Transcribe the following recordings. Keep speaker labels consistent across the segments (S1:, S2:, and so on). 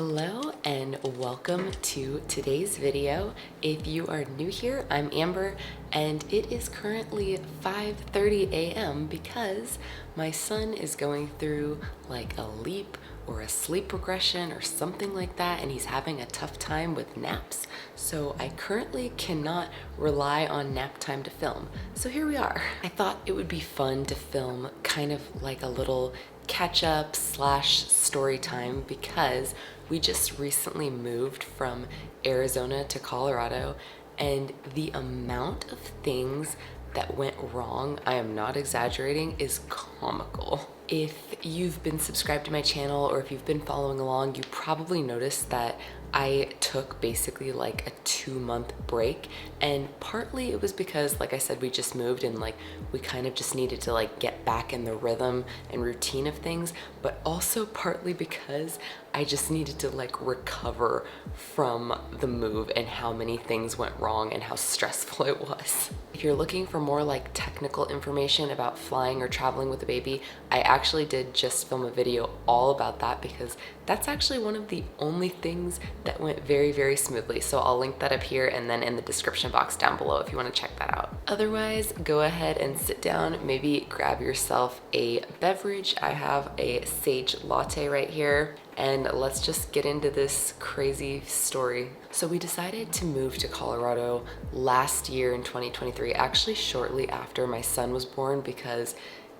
S1: Hello and welcome to today's video. If you are new here, I'm Amber and it is currently 5:30 a.m. because my son is going through like a leap or a sleep regression or something like that, and he's having a tough time with naps. So I currently cannot rely on nap time to film. So here we are. I thought it would be fun to film kind of like a little catch up / story time because we just recently moved from Arizona to Colorado, and the amount of things that went wrong, I am not exaggerating, is comical. If you've been subscribed to my channel or if you've been following along, you probably noticed that I took basically like a 2-month break, and partly it was because, like I said, we just moved and like we kind of just needed to like get back in the rhythm and routine of things, but also partly because I just needed to like recover from the move and how many things went wrong and how stressful it was. If you're looking for more like technical information about flying or traveling with a baby, I actually did just film a video all about that because that's actually one of the only things that went very, very smoothly. So I'll link that up here and then in the description box down below if you want to check that out. Otherwise, go ahead and sit down, maybe grab yourself a beverage. I have a sage latte right here, and let's just get into this crazy story. So we decided to move to Colorado last year in 2023, actually shortly after my son was born, because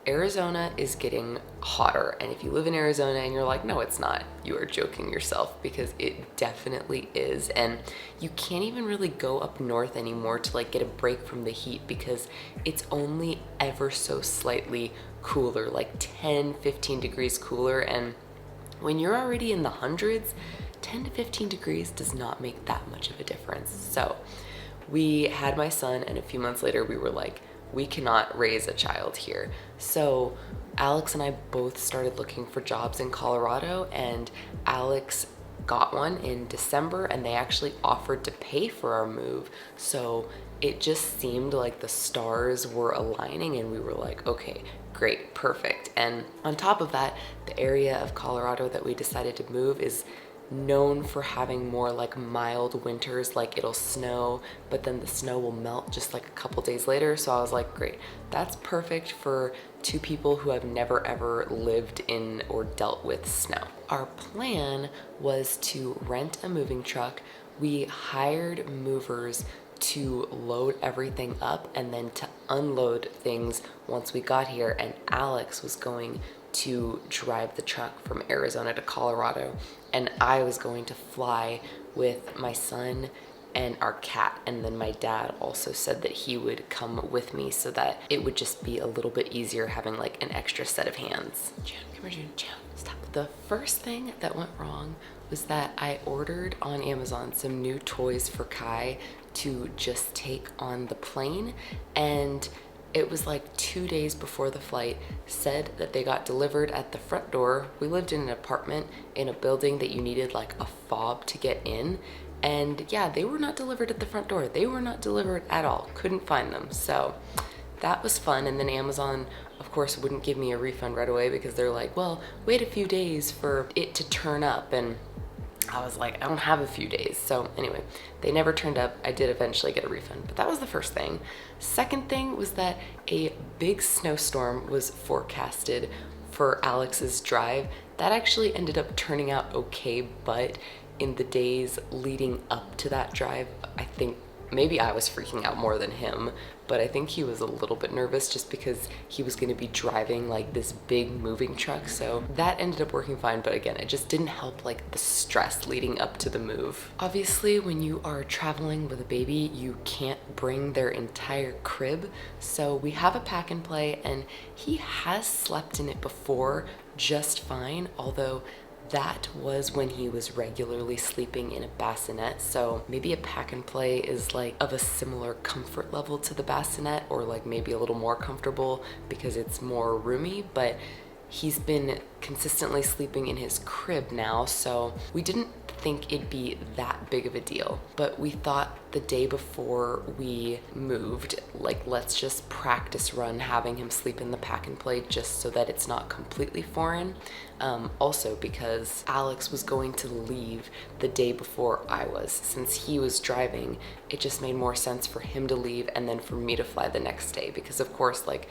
S1: Arizona is getting hotter. And if you live in Arizona and you're like, no, it's not, you are joking yourself, because it definitely is. And you can't even really go up north anymore to like get a break from the heat because it's only ever so slightly cooler, like 10-15 degrees cooler. And when you're already in the hundreds, 10 to 15 degrees does not make that much of a difference. So we had my son, and a few months later we were like, we cannot raise a child here. So Alex and I both started looking for jobs in Colorado, and Alex got one in December and they actually offered to pay for our move. So it just seemed like the stars were aligning and we were like, okay, great, perfect. And on top of that, the area of Colorado that we decided to move is known for having more like mild winters, like it'll snow, but then the snow will melt just like a couple days later. So I was like, great, that's perfect for two people who have never ever lived in or dealt with snow. Our plan was to rent a moving truck. We hired movers to load everything up and then to unload things once we got here, and Alex was going to drive the truck from Arizona to Colorado, and I was going to fly with my son and our cat. And then my dad also said that he would come with me so that it would just be a little bit easier having like an extra set of hands. June, come here, June, stop. The first thing that went wrong was that I ordered on Amazon some new toys for Kai to just take on the plane, and it was like 2 days before the flight, said that they got delivered at the front door. We lived in an apartment in a building that you needed like a fob to get in. And yeah, they were not delivered at the front door. They were not delivered at all. Couldn't find them. So that was fun. And then Amazon, of course, wouldn't give me a refund right away because they're like, well, wait a few days for it to turn up. And I was like, I don't have a few days. So anyway, they never turned up. I did eventually get a refund, but that was the first thing. Second thing was that a big snowstorm was forecasted for Alex's drive. That actually ended up turning out okay, but in the days leading up to that drive, I think maybe I was freaking out more than him, but I think he was a little bit nervous just because he was going to be driving like this big moving truck. So that ended up working fine, but again, it just didn't help like the stress leading up to the move. Obviously, when you are traveling with a baby, you can't bring their entire crib. So we have a pack and play, and he has slept in it before just fine, although that was when he was regularly sleeping in a bassinet. So maybe a pack and play is like of a similar comfort level to the bassinet, or like maybe a little more comfortable because it's more roomy. But he's been consistently sleeping in his crib now, so we didn't think it'd be that big of a deal. But we thought the day before we moved, like, let's just practice run having him sleep in the pack and play just so that it's not completely foreign. Also because Alex was going to leave the day before I was. Since he was driving, it just made more sense for him to leave and then for me to fly the next day, because of course, like,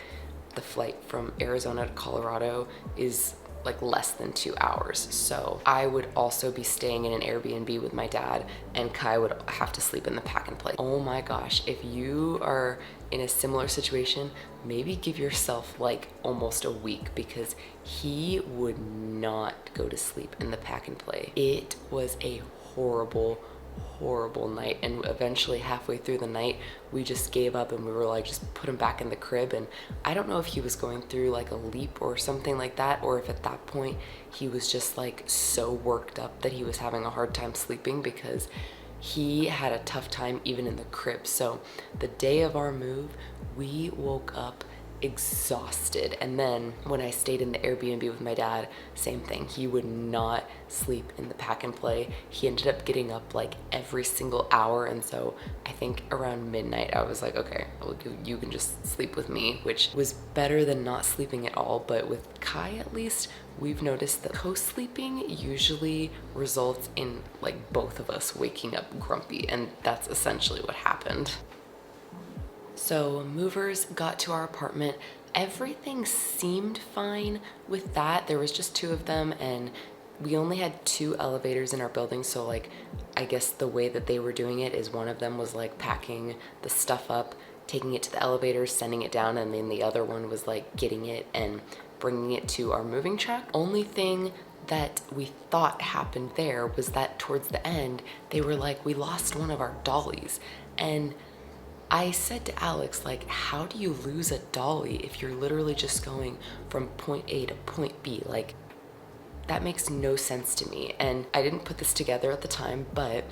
S1: the flight from Arizona to Colorado is like less than 2 hours. So I would also be staying in an Airbnb with my dad, and Kai would have to sleep in the pack and play. Oh my gosh, if you are in a similar situation, maybe give yourself like almost a week, because he would not go to sleep in the pack and play. It was a horrible night, and eventually halfway through the night we just gave up and we were like, just put him back in the crib. And I don't know if he was going through like a leap or something like that, or if at that point he was just like so worked up that he was having a hard time sleeping, because he had a tough time even in the crib. So the day of our move, we woke up exhausted. And then when I stayed in the Airbnb with my dad, same thing. He would not sleep in the pack and play. He ended up getting up like every single hour. And so I think around midnight, I was like, okay, well, you can just sleep with me, which was better than not sleeping at all. But with Kai, at least, we've noticed that co-sleeping usually results in like both of us waking up grumpy. And that's essentially what happened. So movers got to our apartment. Everything seemed fine with that. There was just 2 of them, and we only had 2 elevators in our building. So like, I guess the way that they were doing it is one of them was like packing the stuff up, taking it to the elevator, sending it down, and then the other one was like getting it and bringing it to our moving truck. Only thing that we thought happened there was that towards the end, they were like, we lost one of our dollies. And I said to Alex, like, how do you lose a dolly if you're literally just going from point A to point B? Like, that makes no sense to me. And I didn't put this together at the time, but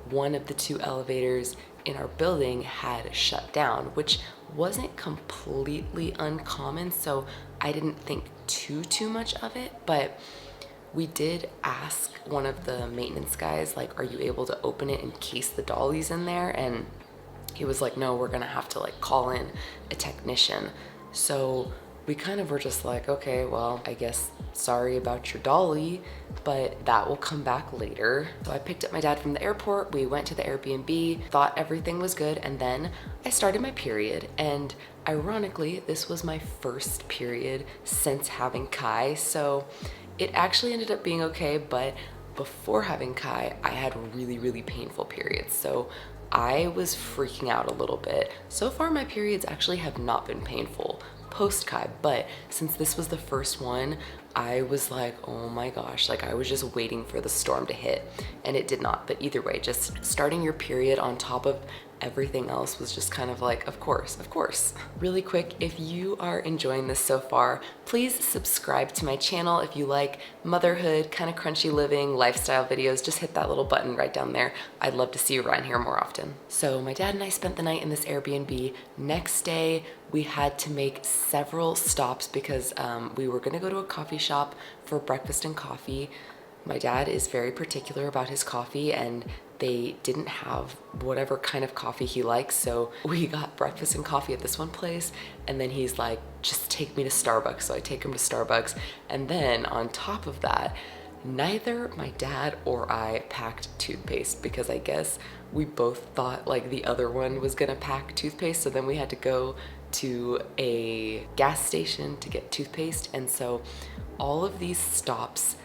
S1: one of the 2 elevators in our building had shut down, which wasn't completely uncommon. So I didn't think too much of it, but we did ask one of the maintenance guys, like, are you able to open it in case the dolly's in there? And he was like, no, we're gonna have to like call in a technician. So we kind of were just like, okay, well, I guess sorry about your dolly, but that will come back later. So I picked up my dad from the airport. We went to the Airbnb, thought everything was good. And then I started my period. And ironically, this was my first period since having Kai. So it actually ended up being okay. But before having Kai, I had really painful periods. So I was freaking out a little bit. So far, my periods actually have not been painful post-Kai, but since this was the first one, I was like, oh my gosh, like I was just waiting for the storm to hit, and it did not. But either way, just starting your period on top of everything else was just kind of like, of course. Really quick, if you are enjoying this so far, please subscribe to my channel. If you like motherhood, kind of crunchy living, lifestyle videos, just hit that little button right down there. I'd love to see you around here more often. So my dad and I spent the night in this Airbnb. Next day, we had to make several stops because we were gonna go to a coffee shop for breakfast and coffee. My dad is very particular about his coffee, and they didn't have whatever kind of coffee he likes. So we got breakfast and coffee at this one place, and then he's like, just take me to Starbucks. So I take him to Starbucks. And then on top of that, neither my dad or I packed toothpaste, because I guess we both thought like the other one was gonna pack toothpaste. So then we had to go to a gas station to get toothpaste. And so all of these stops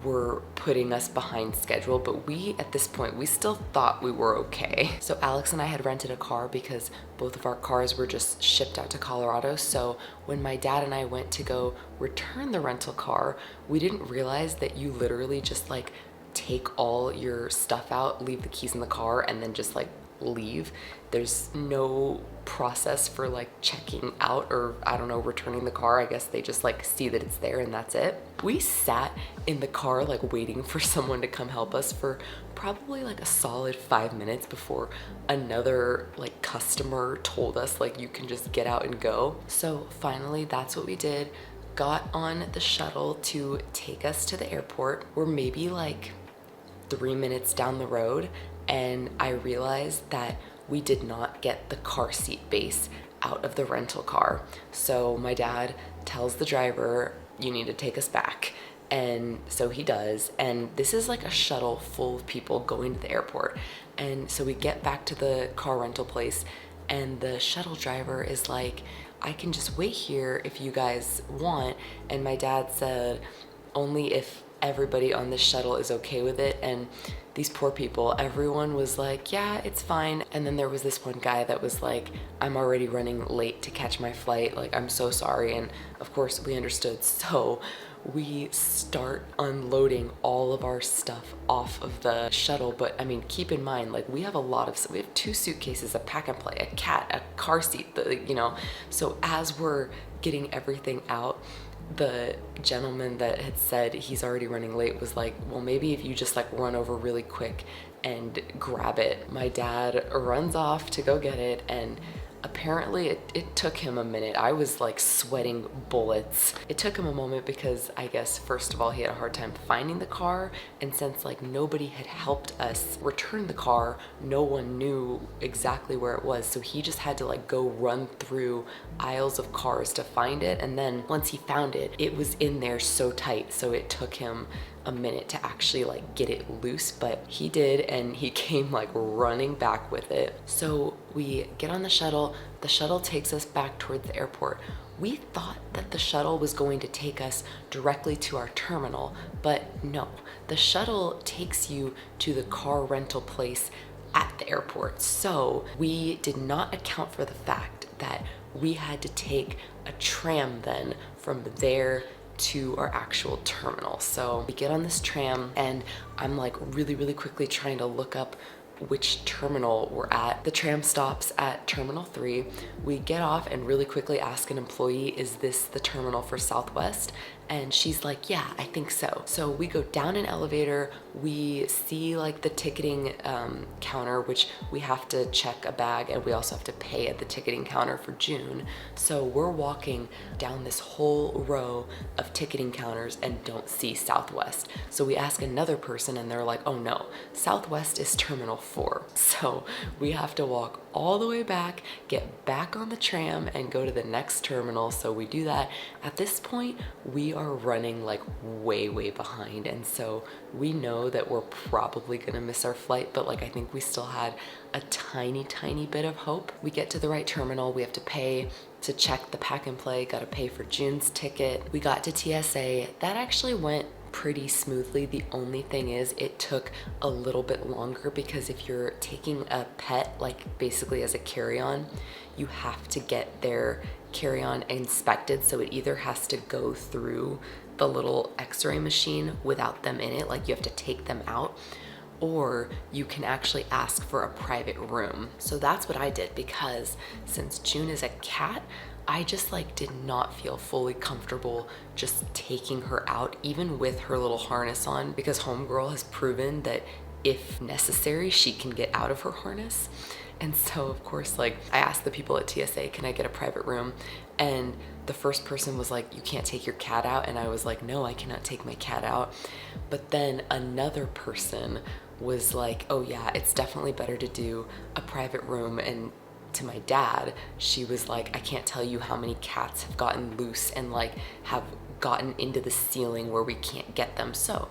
S1: were putting us behind schedule, but we, at this point, we still thought we were okay. So Alex and I had rented a car because both of our cars were just shipped out to Colorado. So when my dad and I went to go return the rental car, we didn't realize that you literally just like take all your stuff out, leave the keys in the car, and then just like leave. There's no process for like checking out, or I don't know, returning the car. I guess they just like see that it's there and that's it. We sat in the car like waiting for someone to come help us for probably like a solid 5 minutes before another like customer told us like you can just get out and go. So finally that's what we did. got on the shuttle to take us to the airport. We're maybe like 3 minutes down the road, and I realized that we did not get the car seat base out of the rental car. So my dad tells the driver, you need to take us back. And so he does. And this is like a shuttle full of people going to the airport. And so we get back to the car rental place, and the shuttle driver is like, I can just wait here if you guys want. And my dad said, only if everybody on this shuttle is okay with it. And these poor people, everyone was like, yeah, it's fine. And then there was this one guy that was like, I'm already running late to catch my flight. Like, I'm so sorry. And of course we understood. So we start unloading all of our stuff off of the shuttle. But I mean, keep in mind, like, we have a lot of, we have 2 suitcases, a pack and play, a cat, a car seat, you know. So as we're getting everything out, the gentleman that had said he's already running late was like, well, maybe if you just like run over really quick and grab it. My dad runs off to go get it, and apparently it took him a minute. I was like sweating bullets. It took him a moment because I guess first of all he had a hard time finding the car, and since like nobody had helped us return the car, no one knew exactly where it was, so he just had to like go run through aisles of cars to find it. And then once he found it, it was in there so tight, so it took him a minute to actually like get it loose, but he did, and he came like running back with it. So we get on the shuttle takes us back towards the airport. We thought that the shuttle was going to take us directly to our terminal, but no, the shuttle takes you to the car rental place at the airport. So we did not account for the fact that we had to take a tram then from there to our actual terminal. So we get on this tram, and I'm like really quickly trying to look up which terminal we're at. The tram stops at Terminal 3. We get off and really quickly ask an employee, is this the terminal for Southwest? And she's like, yeah, I think so. So we go down an elevator, we see like the ticketing counter, which we have to check a bag, and we also have to pay at the ticketing counter for June. So we're walking down this whole row of ticketing counters and don't see Southwest. So we ask another person, and they're like, oh no, Southwest is Terminal 4. So we have to walk all the way back, get back on the tram, and go to the next terminal. So we do that. At this point, we are running like way behind, and so we know that we're probably gonna miss our flight, but like I think we still had a tiny bit of hope. We get to the right terminal, we have to pay to check the pack and play, gotta pay for June's ticket. We got to TSA. That actually went pretty smoothly. The only thing is it took a little bit longer because if you're taking a pet, like basically as a carry-on, you have to get their carry-on inspected. So it either has to go through the little x-ray machine without them in it, like you have to take them out, or you can actually ask for a private room. So that's what I did, because since June is a cat, I just like did not feel fully comfortable just taking her out, even with her little harness on, because homegirl has proven that if necessary, she can get out of her harness. And so of course, like I asked the people at TSA, can I get a private room? And the first person was like, you can't take your cat out. And I was like, no, I cannot take my cat out. But then another person was like, oh yeah, it's definitely better to do a private room. And to my dad, she was like, I can't tell you how many cats have gotten loose and like have gotten into the ceiling where we can't get them. So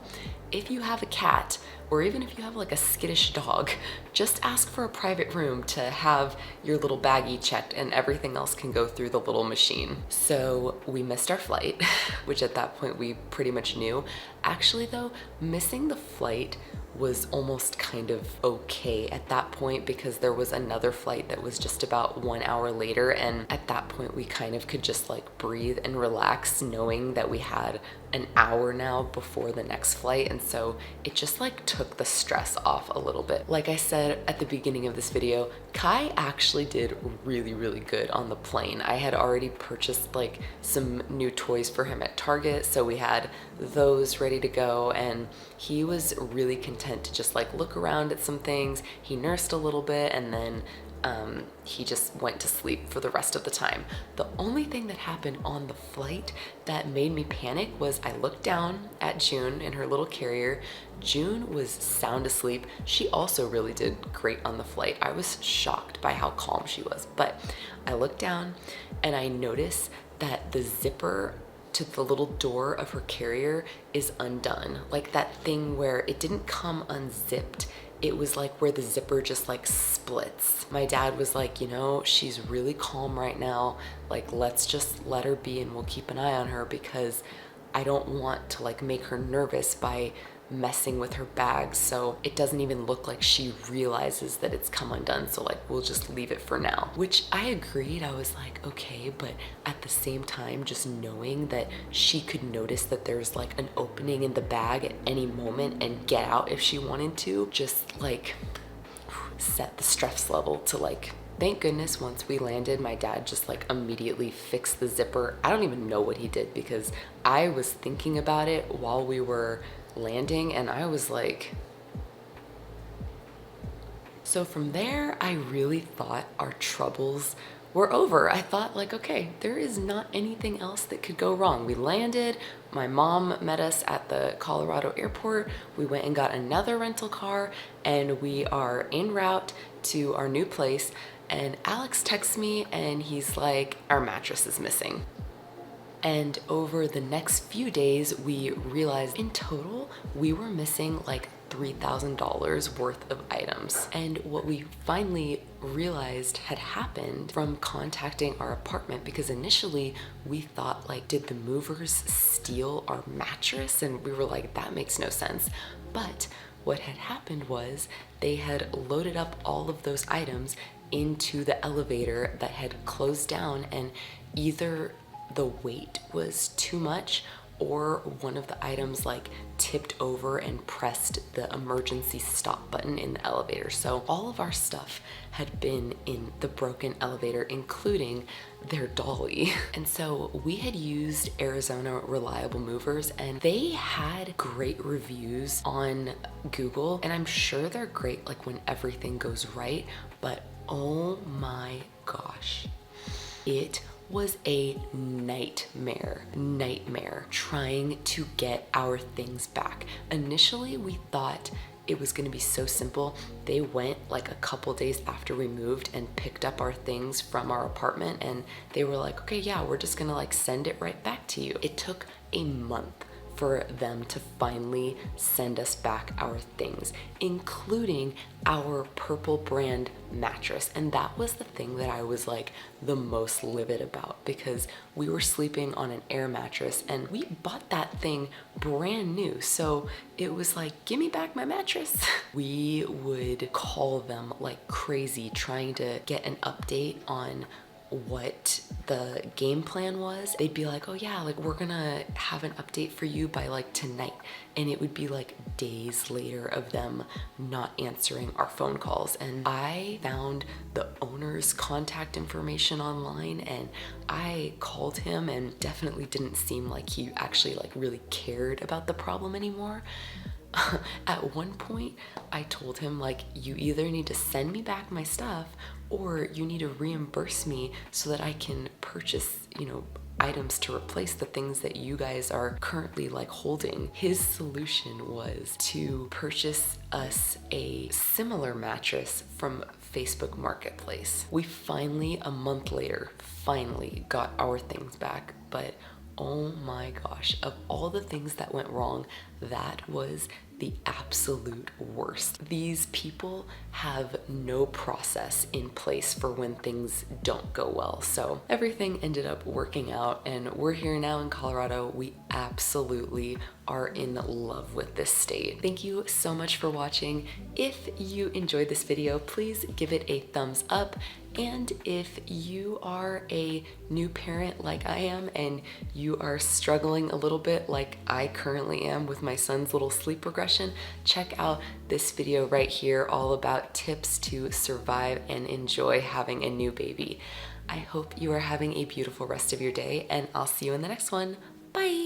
S1: if you have a cat, or even if you have like a skittish dog, just ask for a private room to have your little baggie checked, and everything else can go through the little machine. So we missed our flight, which at that point we pretty much knew. Actually though, missing the flight was almost kind of okay at that point, because there was another flight that was just about 1 hour later, and at that point we kind of could just like breathe and relax, knowing that we had an hour now before the next flight. And so it just like took the stress off a little bit. Like I said at the beginning of this video, Kai actually did really good on the plane. I had already purchased like some new toys for him at Target, so we had those ready to go, and he was really content to just like look around at some things. He nursed a little bit, and then he just went to sleep for the rest of the time. The only thing that happened on the flight that made me panic was I looked down at June in her little carrier. June was sound asleep. She also really did great on the flight. I was shocked by how calm she was, but I looked down and I noticed that the zipper to the little door of her carrier is undone. Like that thing where it didn't come unzipped. It was like where the zipper just like splits. My dad was like, you know, she's really calm right now. Like, let's just let her be and we'll keep an eye on her, because I don't want to like make her nervous by messing with her bag, so it doesn't even look like she realizes that it's come undone, so like we'll just leave it for now. Which I agreed. I was like, okay, but at the same time, just knowing that she could notice that there's like an opening in the bag at any moment and get out if she wanted to, just like set the stress level to like, thank goodness once we landed, my dad just like immediately fixed the zipper. I don't even know what he did, because I was thinking about it while we were landing and I was like, so from there I really thought our troubles were over. I thought like, okay, there is not anything else that could go wrong. We landed, my mom met us at the Colorado airport, we went and got another rental car, and we are en route to our new place, and Alex texts me and he's like, our mattress is missing. And over the next few days, we realized in total, we were missing like $3,000 worth of items. And what we finally realized had happened from contacting our apartment, because initially we thought like, did the movers steal our mattress? And we were like, that makes no sense. But what had happened was they had loaded up all of those items into the elevator that had closed down, and either the weight was too much or one of the items like tipped over and pressed the emergency stop button in the elevator. So all of our stuff had been in the broken elevator, including their dolly. And so we had used Arizona Reliable Movers, and they had great reviews on Google, and I'm sure they're great like when everything goes right, but oh my gosh, it was a nightmare trying to get our things back. Initially, we thought it was going to be so simple. They went like a couple days after we moved and picked up our things from our apartment, and they were like, okay, yeah, we're just gonna like send it right back to you. It took a month for them to finally send us back our things, including our purple brand mattress. And that was the thing that I was like the most livid about, because we were sleeping on an air mattress and we bought that thing brand new. So it was like, give me back my mattress. We would call them like crazy trying to get an update on what the game plan was. They'd be like, oh yeah, like we're gonna have an update for you by like tonight. And it would be like days later of them not answering our phone calls. And I found the owner's contact information online and I called him, and definitely didn't seem like he actually like really cared about the problem anymore. At one point, I told him like, you either need to send me back my stuff or you need to reimburse me so that I can purchase, you know, items to replace the things that you guys are currently like holding. His solution was to purchase us a similar mattress from Facebook Marketplace. We finally, a month later, finally got our things back, but oh my gosh, of all the things that went wrong, that was the absolute worst. These people have no process in place for when things don't go well. So everything ended up working out, and we're here now in Colorado. We absolutely are in love with this state. Thank you so much for watching. If you enjoyed this video, please give it a thumbs up. And if you are a new parent like I am and you are struggling a little bit like I currently am with my son's little sleep regression, check out this video right here all about tips to survive and enjoy having a new baby. I hope you are having a beautiful rest of your day, and I'll see you in the next one. Bye!